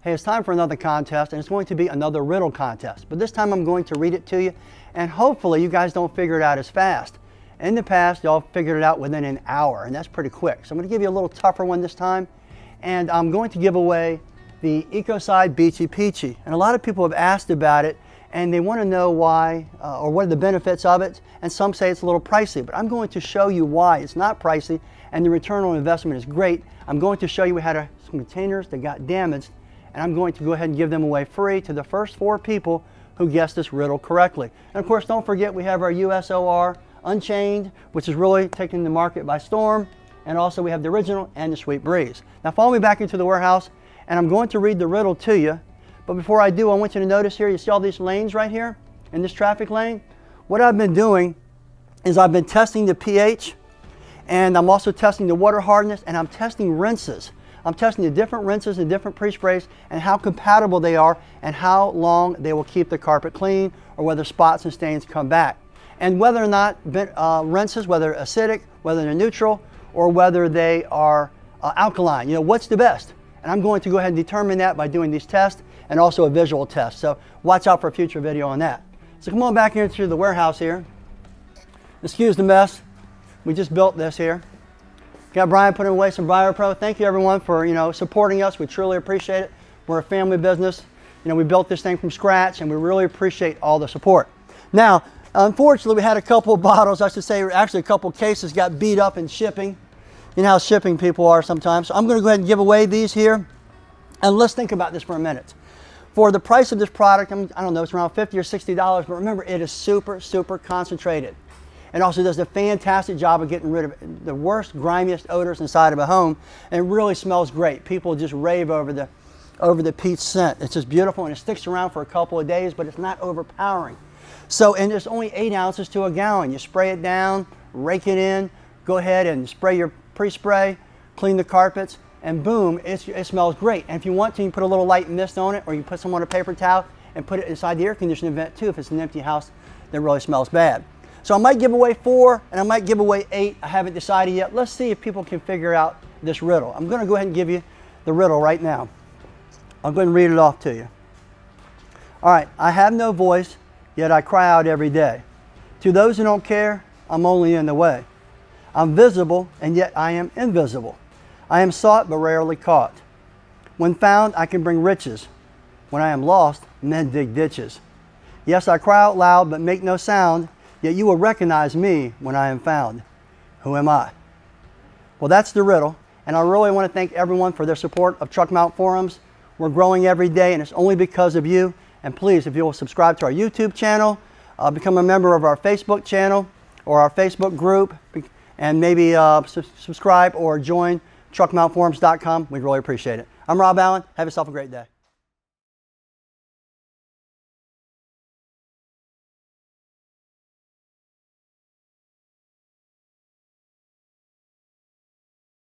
Hey, it's time for another contest, and it's going to be another riddle contest. But this time I'm going to read it to you, and hopefully you guys don't figure it out as fast. In the past, y'all figured it out within an hour, and that's pretty quick. So I'm going to give you a little tougher one this time, and I'm going to give away the Ecocide Beachy Peachy. And a lot of people have asked about it, and they want to know why, or what are the benefits of it, and some say it's a little pricey. But I'm going to show you why it's not pricey, and the return on investment is great. I'm going to show you we had some containers that got damaged, and I'm going to go ahead and give them away free to the first 4 people who guessed this riddle correctly. And of course, don't forget we have our USOR Unchained, which is really taking the market by storm, and also we have the original and the Sweet Breeze. Now follow me back into the warehouse, and I'm going to read the riddle to you. But before I do, I want you to notice here, you see all these lanes right here in this traffic lane? What I've been doing is I've been testing the pH, and I'm also testing the water hardness, and I'm testing rinses. I'm testing the different rinses and different pre-sprays and how compatible they are and how long they will keep the carpet clean, or whether spots and stains come back. And whether or not rinses, whether acidic, whether they're neutral, or whether they are alkaline, you know, what's the best? And I'm going to go ahead and determine that by doing these tests and also a visual test. So watch out for a future video on that. So come on back into the warehouse here. Excuse the mess. We just built this here. Got Brian putting away some BioPro. Thank you everyone for supporting us. We truly appreciate it. We're a family business. We built this thing from scratch, and we really appreciate all the support. Now, unfortunately, we had a couple of bottles, I should say, actually a couple of cases got beat up in shipping. You know how shipping people are sometimes. So I'm going to go ahead and give away these here. And let's think about this for a minute. For the price of this product, I don't know, it's around $50 or $60, but remember, it is super, super concentrated. And also does a fantastic job of getting rid of the worst, grimiest odors inside of a home. And it really smells great. People just rave over the peach scent. It's just beautiful, and it sticks around for a couple of days, but it's not overpowering. So, and there's only 8 ounces to a gallon. You spray it down, rake it in, go ahead and spray your pre-spray, clean the carpets, and boom, it smells great. And if you want to, you can put a little light mist on it, or you put some on a paper towel and put it inside the air conditioning vent too if it's an empty house that really smells bad. So I might give away 4, and I might give away 8. I haven't decided yet. Let's see if people can figure out this riddle. I'm going to go ahead and give you the riddle right now. I'll go ahead and read it off to you. All right. I have no voice, yet I cry out every day. To those who don't care, I'm only in the way. I'm visible, and yet I am invisible. I am sought, but rarely caught. When found, I can bring riches. When I am lost, men dig ditches. Yes, I cry out loud, but make no sound. Yet you will recognize me when I am found. Who am I? Well, that's the riddle. And I really want to thank everyone for their support of Truck Mount Forums. We're growing every day, and it's only because of you. And please, if you'll subscribe to our YouTube channel, become a member of our Facebook channel or our Facebook group, and maybe subscribe or join truckmountforums.com. We'd really appreciate it. I'm Rob Allen. Have yourself a great day.